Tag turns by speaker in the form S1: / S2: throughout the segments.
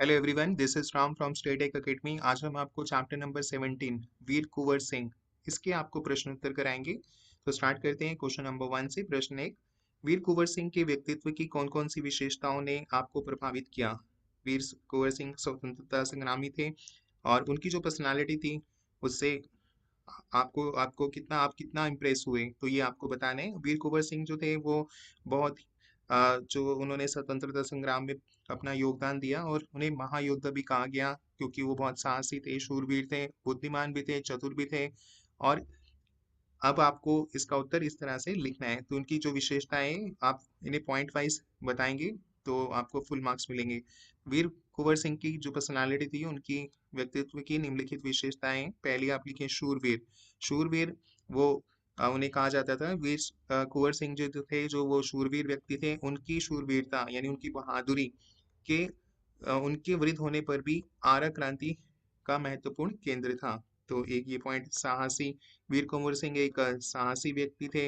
S1: Hello everyone, this is Ram from State Tech Academy. आज हम आपको चैप्टर नंबर 17 वीर कुंवर सिंह इसके आपको प्रश्न उत्तर कराएंगे। तो स्टार्ट करते हैं क्वेश्चन नंबर 1 से। प्रश्न 1, वीर कुंवर सिंह के व्यक्तित्व की कौन कौन सी विशेषताओं ने आपको प्रभावित किया? वीर कुंवर सिंह स्वतंत्रता संग्रामी थे और उनकी जो पर्सनालिटी थी उससे आपको आपको कितना आप कितना इम्प्रेस हुए, तो ये आपको बताना है। वीर कुंवर सिंह जो थे वो बहुत जो उन्होंने स्वतंत्रता संग्राम में अपना योगदान दिया और उन्हें महायोद्धा भी कहा गया, क्योंकि वो बहुत साहसी थे, शूरवीर थे, बुद्धिमान भी थे, चतुर भी थे। और अब आपको इसका उत्तर इस तरह से लिखना है। तो उनकी जो विशेषताएं आप इन्हें पॉइंट वाइज बताएंगे तो आपको फुल मार्क्स मिलेंगे। वीर कुंवर सिंह की जो पर्सनालिटी थी, उनकी व्यक्तित्व की निम्नलिखित विशेषताएं। पहली आप लिखें शूरवीर। शूरवीर वो उन्हें कहा जाता था। वीर कुंवर सिंह जो थे, जो वो शूरवीर व्यक्ति थे, उनकी शूरवीरता यानी उनकी बहादुरी के उनके वृद्ध होने पर भी आरा क्रांति का महत्वपूर्ण केंद्र था। तो एक ये पॉइंट। साहसी, वीर कुंवर सिंह एक साहसी व्यक्ति थे।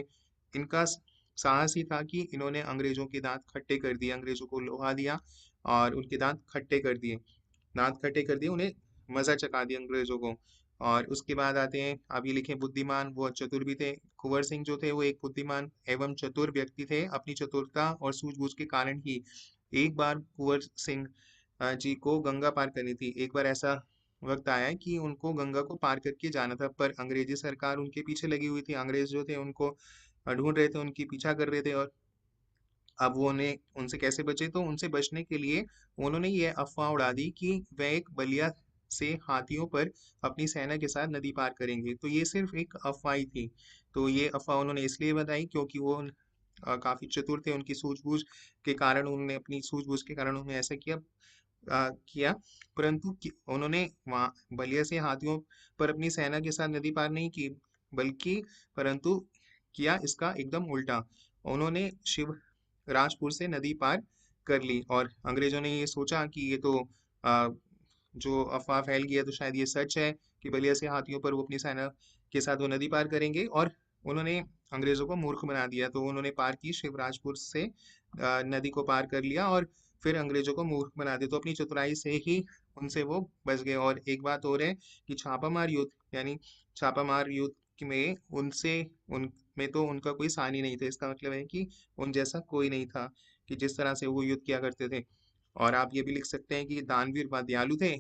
S1: इनका साहस ही था कि इन्होंने अंग्रेजों के दांत खट्टे कर दिए, अंग्रेजों को लोहा दिया और उनके दांत खट्टे कर दिए। दांत खट्टे कर दिए, उन्हें मजा चखा दिया अंग्रेजों को। और उसके बाद आते हैं, आप ये लिखें बुद्धिमान, वो चतुर भी थे। कुंवर सिंह जो थे वो एक बुद्धिमान एवं चतुर व्यक्ति थे। अपनी चतुरता और सूझबूझ के कारण ही एक बार कुंवर सिंह जी को गंगा पार करनी थी। एक बार ऐसा वक्त आया है कि उनको गंगा को पार करके जाना था, पर अंग्रेजी सरकार उनके पीछे लगी हुई थी। अंग्रेज जो थे उनको ढूंढ रहे थे, उनकी पीछा कर रहे थे। और अब वो उन्हें उनसे कैसे बचे? तो उनसे बचने के लिए उन्होंने ये अफवाह उड़ा दी कि वह एक बलिया से हाथियों पर अपनी सेना के साथ नदी पार करेंगे। तो ये सिर्फ एक अफवाह ही थी। तो ये अफवाह उन्होंने इसलिए बताई क्योंकि वो काफी चतुर थे। उनकी सूझबूझ के कारण उन्होंने अपनी सूझबूझ के कारण उन्होंने ऐसा किया। परंतु उन्होंने वहाँ बलिया से हाथियों पर अपनी सेना के साथ नदी पार नहीं की, बल्कि परंतु किया इसका एकदम उल्टा। उन्होंने शिव राजपुर से नदी पार कर ली और अंग्रेजों ने ये सोचा कि ये तो आ, जो अफवाह फैल गई है तो शायद ये सच है कि बलिया से हाथियों पर वो अपनी सेना के साथ वो नदी पार करेंगे। और उन्होंने अंग्रेजों को मूर्ख बना दिया। तो उन्होंने पार की, शिवराजपुर से नदी को पार कर लिया और फिर अंग्रेजों को मूर्ख बना दिया। तो अपनी चतुराई से ही उनसे वो बच गए। और एक बात और है कि छापामार युद्ध यानी छापामार युद्ध में उनसे उनमें तो उनका कोई सानी नहीं था। इसका मतलब है कि उन जैसा कोई नहीं था कि जिस तरह से वो युद्ध किया करते थे। और आप ये भी लिख सकते हैं कि दानवीर व दयालु थे।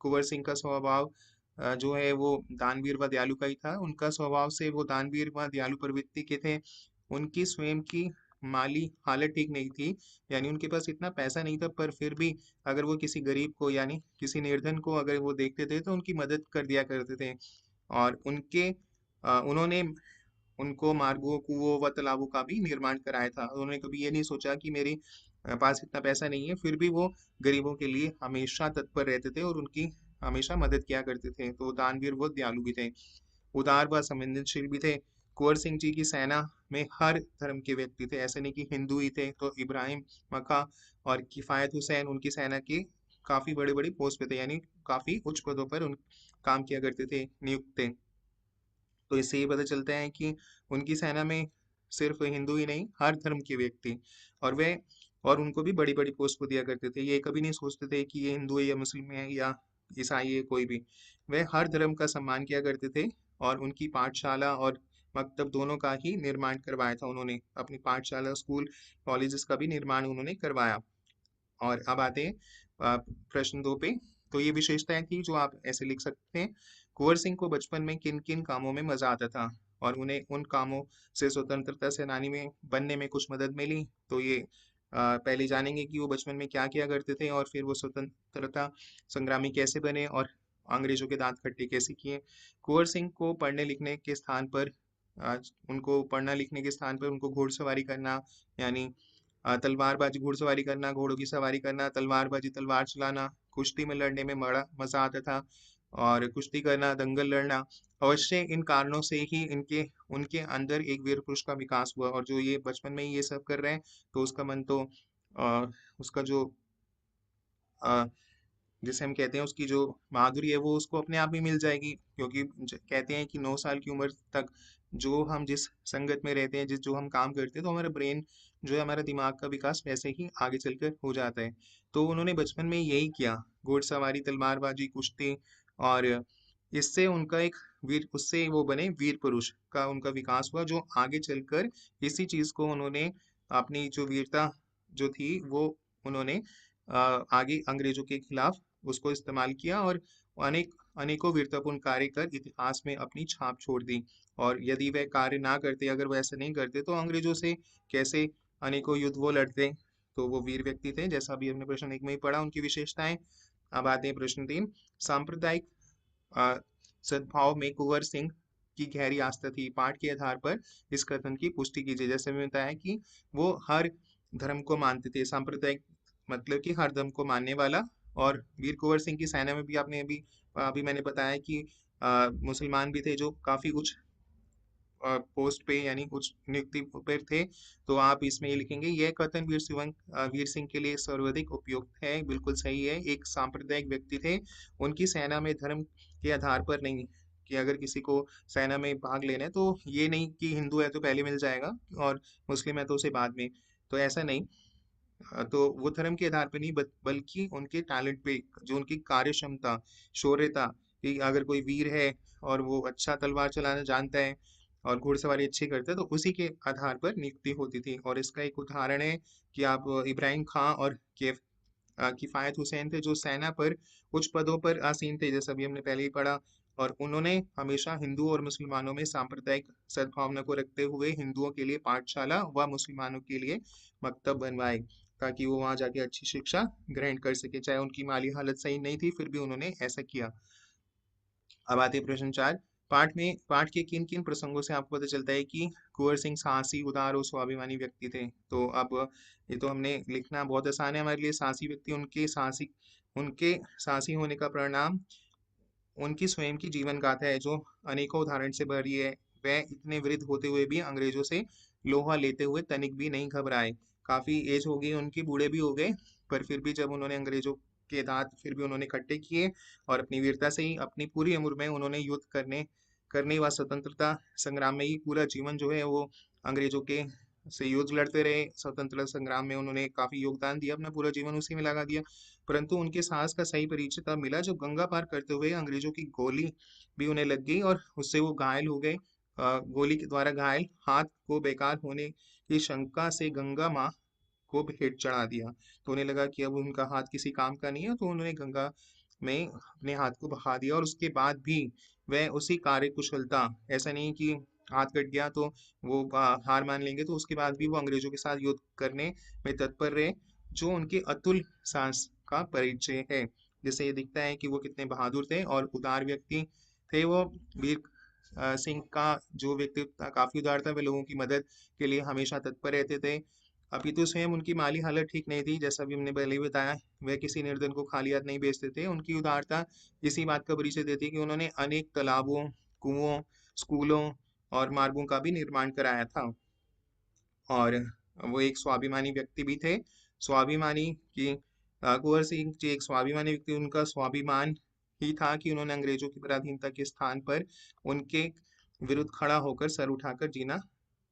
S1: कुंवर सिंह का स्वभाव जो है वो दानवीर व दयालु का ही था। उनका स्वभाव से वो दानवीर व दयालु प्रवृत्ति के थे। उनकी स्वयं की माली हालत ठीक नहीं थी, यानी उनके पास इतना पैसा नहीं था, पर फिर भी अगर वो किसी गरीब को यानी किसी निर्धन को अगर वो देखते थे तो उनकी मदद कर दिया करते थे। और उन्होंने उनको मार्गों, कुओं व तालाबों का भी निर्माण कराया था। उन्होंने कभी ये नहीं सोचा कि मेरे पास इतना पैसा नहीं है, फिर भी वो गरीबों के लिए हमेशा तत्पर रहते थे और उनकी हमेशा मदद किया करते थे। तो दानवीर वो दयालु भी थे, उदार व संवेदनशील भी थे। कुंवर सिंह जी की सेना में हर धर्म के व्यक्ति थे, ऐसे नहीं कि हिंदू ही थे। तो इब्राहिम मक्का और किफायत हुसैन उनकी सेना के काफी बड़े बड़े पोस्ट पे थे, यानी काफी उच्च पदों पर उन काम किया करते थे, नियुक्त थे। तो इससे ये पता चलता है कि उनकी सेना में सिर्फ हिंदू ही नहीं, हर धर्म के व्यक्ति। और वे और उनको भी बड़ी बड़ी पोस्ट को दिया करते थे। ये कभी नहीं सोचते थे कि ये हिंदू है या मुस्लिम है या ईसाई है, कोई भी। वे हर धर्म का सम्मान किया करते थे। और उनकी पाठशाला और मकतब दोनों का ही निर्माण करवाया था उन्होंने। अपनी पाठशाला, स्कूल, कॉलेजेस का भी निर्माण उन्होंने करवाया। और अब आते हैं प्रश्न 2 पे। तो ये विशेषताएं थी जो आप ऐसे लिख सकते हैं। कुंवर सिंह को बचपन में किन किन कामों में मजा आता था और उन्हें उन कामों से स्वतंत्रता सेनानी में बनने में कुछ मदद मिली। तो ये पहले जानेंगे कि वो बचपन में क्या किया करते थे और फिर वो स्वतंत्रता संग्रामी कैसे बने और अंग्रेजों के दांत खट्टे कैसे किए। कुंवर सिंह को पढ़ने लिखने के स्थान पर उनको पढ़ना लिखने के स्थान पर उनको घुड़सवारी करना, यानी तलवारबाजी, घुड़सवारी करना, घोड़ों की सवारी करना, तलवारबाजी, तलवार चलाना, कुश्ती में लड़ने में बड़ा मजा आता था। और कुश्ती करना, दंगल लड़ना, अवश्य इन कारणों से ही इनके उनके अंदर एक वीर पुरुष का विकास हुआ। और जो ये बचपन में ही ये सब कर रहे हैं तो उसका मन तो उसका जो जिसे हम कहते हैं उसकी जो बहादुरी है वो उसको अपने आप ही मिल जाएगी, क्योंकि कहते हैं कि 9 साल की उम्र तक जो हम जिस संगत में रहते हैं, जिस जो हम काम करते हैं, तो हमारा ब्रेन जो है, हमारा दिमाग का विकास वैसे ही आगे चलकर हो जाता है। तो उन्होंने बचपन में यही किया, घुड़सवारी, तलवारबाजी, कुश्ती, और इससे उनका एक वीर, उससे वो बने वीर पुरुष का उनका विकास हुआ, जो आगे चलकर इसी चीज को उन्होंने अपनी जो वीरता जो थी वो उन्होंने आगे अंग्रेजों के खिलाफ उसको इस्तेमाल किया, और अनेक अनेकों वीरतापूर्ण कार्य कर इतिहास में अपनी छाप छोड़ दी। और यदि वह कार्य ना करते, अगर वो ऐसा नहीं करते, तो अंग्रेजों से कैसे अनेकों युद्ध वो लड़ते। तो वो वीर व्यक्ति थे, जैसा अभी हमने प्रश्न 1 में ही पढ़ा उनकी विशेषताएं। अब आते हैं प्रश्न 3। सांप्रदायिक अ, सद्भाव में कुंवर सिंह की गहरी आस्था थी, पाठ के आधार पर इस कथन की पुष्टि कीजिए। जैसे मैंने बताया कि वो हर धर्म को मानते थे, सांप्रदायिक मतलब कि हर धर्म को मानने वाला। और वीर कुंवर सिंह की सेना में भी आपने अभी अभी मैंने बताया कि मुसलमान भी थे जो काफी उच्च पोस्ट पे यानी उच्च नियुक्ति पर थे। तो आप इसमें ये लिखेंगे, यह कथन वीर सिंह के लिए सर्वाधिक उपयुक्त है। बिल्कुल सही है, एक सांप्रदायिक व्यक्ति थे, उनकी सेना में धर्म के आधार पर नहीं, कि अगर किसी को सेना में भाग लेना है तो ये नहीं कि हिंदू है तो पहले मिल जाएगा और मुस्लिम है तो उसे बाद में, तो ऐसा नहीं। तो वो धर्म के आधार पे नहीं, बल्कि उनके टैलेंट पे, जो उनकी कार्य क्षमता, शौर्यता, कि अगर कोई वीर है और वो अच्छा तलवार चलाना जानता है और घुड़सवारी अच्छी करता है, तो उसी के आधार पर नियुक्ति होती थी। और इसका एक उदाहरण है कि आप इब्राहिम खां और किफायत हुसैन थे, जो सेना पर उच्च पदों पर आसीन थे, जैसा अभी हमने पहले ही पढ़ा। और उन्होंने हमेशा हिंदू और मुसलमानों में सांप्रदायिक सद्भावना को रखते हुए हिंदुओं के लिए पाठशाला व मुसलमानों के लिए मकतब बनवाए, ताकि वो वहां जाके अच्छी शिक्षा ग्रहण कर सके। चाहे उनकी माली हालत सही नहीं थी, फिर भी उन्होंने ऐसा किया। अब आते हैं प्रश्न 4। पाठ के किन किन प्रसंगों से आपको पता चलता है कि कुंवर सिंह साहसी, उदार और स्वाभिमानी व्यक्ति थे। तो अब ये तो हमने लिखना बहुत आसान है हमारे लिए। साहसी व्यक्ति, उनके साहसी होने का परिणाम उनकी स्वयं की जीवन गाथा है, जो अनेकों उदाहरण से भरी है। वह इतने वृद्ध होते हुए भी अंग्रेजों से लोहा लेते हुए तनिक भी नहीं घबराए। काफी एज हो गई उनकी, बूढ़े भी हो गए, पर फिर भी जब उन्होंने अंग्रेजों के दांत फिर भी उन्होंने खट्टे किए, और अपनी वीरता से ही अपनी पूरी उम्र में उन्होंने युद्ध करने करने व स्वतंत्रता संग्राम में ही पूरा जीवन जो है वो अंग्रेजों के से युद्ध लड़ते रहे। स्वतंत्रता संग्राम में उन्होंने काफी योगदान दिया, अपना पूरा जीवन उसी में लगा दिया। परंतु उनके साहस का सही परिचय तब मिला जब गंगा पार करते हुए अंग्रेजों की गोली भी उन्हें लग गई, और उससे वो घायल हो गए। गोली के द्वारा घायल हाथ को बेकार होने की शंका से गंगा माँ को भेंट चढ़ा दिया। तो उन्हें लगा कि अब उनका हाथ किसी काम का नहीं है, तो उन्होंने गंगा में अपने हाथ को बहा दिया। और उसके बाद भी वह उसी कार्य कुशलता, ऐसा नहीं कि हाथ कट गया तो वो हार मान लेंगे, तो उसके बाद भी वो अंग्रेजों के साथ युद्ध करने में तत्पर रहे, जो उनके अतुल साहस का परिचय है। जिससे ये दिखता है कि वो कितने बहादुर थे और उदार व्यक्ति थे। वो वीर सिंह का जो व्यक्तित्व था काफी उदार था, वे लोगों की मदद के लिए हमेशा तत्पर रहते थे। अपितु स्वयं उनकी माली हालत ठीक नहीं थी, जैसा भी हमने पहले ही बताया। वह किसी निर्धन को खाली हाथ नहीं भेजते थे। उनकी उदारता इसी बात का परिचय देती है कि उन्होंने अनेक तालाबों, कुओं, स्कूलों और मार्गों का भी निर्माण कराया था। और वो एक स्वाभिमानी व्यक्ति भी थे। स्वाभिमानी की कुंवर सिंह जी एक स्वाभिमानी व्यक्ति, उनका स्वाभिमान ही था कि उन्होंने अंग्रेजों की पराधीनता के स्थान पर उनके विरुद्ध खड़ा होकर सर उठाकर जीना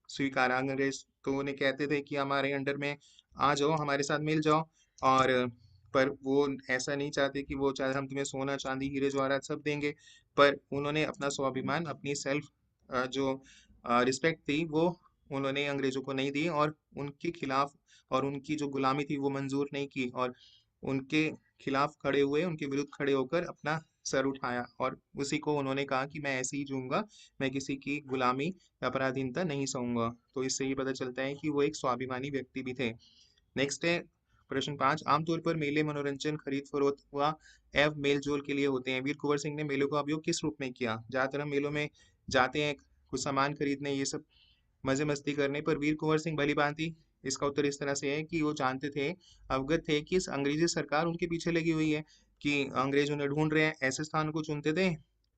S1: स्वीकारा। अंग्रेज तो उन्हें कहते थे कि हमारे अंडर में आ जाओ, हमारे साथ मिल जाओ। और पर वो ऐसा नहीं चाहते कि वो चाहे हम तुम्हें सोना चांदी हीरे जवाहरात सब देंगे, पर उन्होंने अपना स्वाभिमान, अपनी सेल्फ जो रिस्पेक्ट थी वो उन्होंने अंग्रेजों को नहीं दी, और उनके खिलाफ और उनकी जो गुलामी थी वो मंजूर नहीं की, और उनके खिलाफ खड़े हुए, उनके विरुद्ध खड़े होकर अपना सर उठाया। और उसी को उन्होंने कहा कि मैं ऐसे ही जीऊंगा, मैं किसी की गुलामी या पराधीनता नहीं सहूंगा। तो इससे ये पता चलता है कि वो एक स्वाभिमानी व्यक्ति भी थे। नेक्स्ट है प्रश्न 5। आमतौर पर मेले मनोरंजन, खरीद फरोख्त व एवं मेल जोल के लिए होते हैं। वीर कुंवर सिंह ने मेलों का उपयोग किस रूप में किया। ज्यादातर हम मेलों में जाते हैं कुछ सामान खरीदने, ये सब मजे मस्ती करने, पर वीर कुंवर सिंह भली भांति, इसका उत्तर इस तरह से है कि वो जानते थे, अवगत थे कि इस अंग्रेजी सरकार उनके पीछे लगी हुई है, कि अंग्रेज उन्हें ढूंढ रहे हैं। ऐसे स्थानों को चुनते थे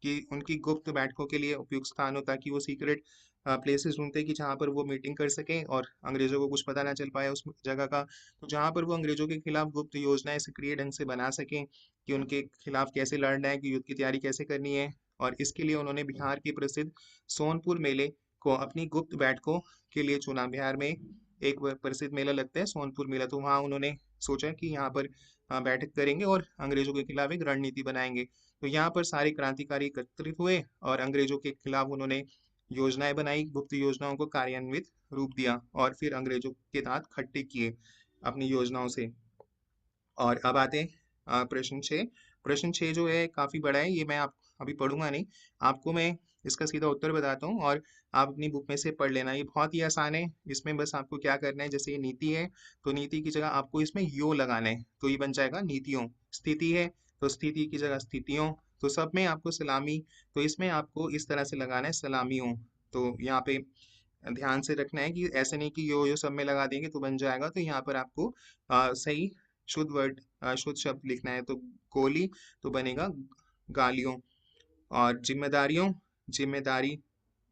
S1: कि उनकी गुप्त बैठकों के लिए उपयुक्त स्थान हो, ताकि वो सीक्रेट प्लेसेस ढूंढते हैं कि जहाँ पर वो मीटिंग कर सकें और अंग्रेजों को कुछ पता ना चल पाए उस जगह का। तो जहाँ पर वो अंग्रेजों के खिलाफ गुप्त योजनाएं सक्रिय ढंग से बना सकें कि उनके खिलाफ कैसे लड़ना है, कि युद्ध की तैयारी कैसे करनी है। और इसके लिए उन्होंने बिहार के प्रसिद्ध सोनपुर मेले को अपनी गुप्त बैठकों के लिए चुना। बिहार में एक प्रसिद्ध मेला लगता है सोनपुर मेला, तो वहाँ उन्होंने सोचा कि यहाँ पर बैठक करेंगे और अंग्रेजों के खिलाफ एक रणनीति बनाएंगे। तो यहाँ पर सारे क्रांतिकारी एकत्रित हुए और अंग्रेजों के खिलाफ उन्होंने योजनाएं बनाई, गुप्त योजनाओं को कार्यान्वित रूप दिया और फिर अंग्रेजों के दांत खट्टे किए अपनी योजनाओं से। और अब आते हैं प्रश्न 6। प्रश्न 6 जो है काफी बड़ा है, ये मैं आप अभी पढ़ूंगा नहीं, आपको मैं इसका सीधा उत्तर बताता हूँ और आप अपनी बुक में से पढ़ लेना। ये बहुत ही आसान है, इसमें बस आपको क्या करना है, जैसे ये नीति है तो नीति की जगह आपको इसमें यो लगाना है, तो ये बन जाएगा नीतियों। स्थिति है तो स्थिति की जगह स्थितियों। तो सब में आपको सलामी, तो इसमें आपको इस तरह से लगाना है सलामियों। तो यहाँ पे ध्यान से रखना है कि ऐसे नहीं कि यो यो सब में लगा देंगे तो बन जाएगा। तो यहाँ पर आपको सही शुद्ध वर्ड, शुद्ध शब्द लिखना है। तो गोली तो बनेगा गालियों। और जिम्मेदारियों, जिम्मेदारी।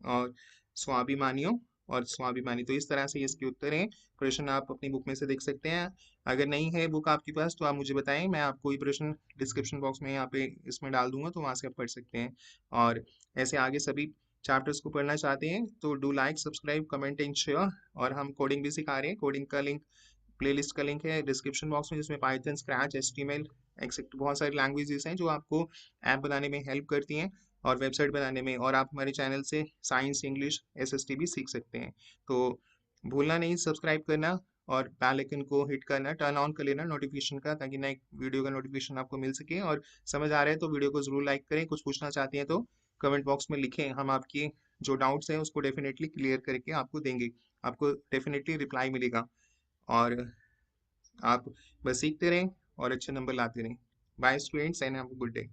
S1: और स्वाभिमानियों और स्वाभिमानी। तो इस तरह से इसके उत्तर हैं। प्रश्न आप अपनी बुक में से देख सकते हैं। अगर नहीं है बुक आपके पास तो आप मुझे बताएं, मैं आपको ये प्रश्न डिस्क्रिप्शन बॉक्स में यहाँ पे इसमें डाल दूंगा, तो वहां से आप पढ़ सकते हैं। और ऐसे आगे सभी चैप्टर्स को पढ़ना चाहते हैं तो do like subscribe comment and share. और हम कोडिंग भी सिखा रहे हैं, कोडिंग का लिंक, प्लेलिस्ट का लिंक है डिस्क्रिप्शन बॉक्स में, जिसमें पाइथन, स्क्रैच, एचटीएमएल, एक्सेक्ट बहुत सारी लैंग्वेजेस हैं जो आपको ऐप बनाने में हेल्प करती हैं और वेबसाइट बनाने में। और आप हमारे चैनल से साइंस, इंग्लिश, एसएसटी भी सीख सकते हैं। तो भूलना नहीं सब्सक्राइब करना और बेल आइकन को हिट करना, टर्न ऑन कर लेना नोटिफिकेशन का, ताकि नए वीडियो का नोटिफिकेशन आपको मिल सके। और समझ आ रहा है तो वीडियो को जरूर लाइक करें। कुछ पूछना चाहते हैं तो कमेंट बॉक्स में लिखें, हम आपकी जो डाउट्स हैं उसको डेफिनेटली क्लियर करके आपको देंगे, आपको डेफिनेटली रिप्लाई मिलेगा। और आप बस सीखते रहें और अच्छे नंबर लाते रहें। Bye students and have a good day.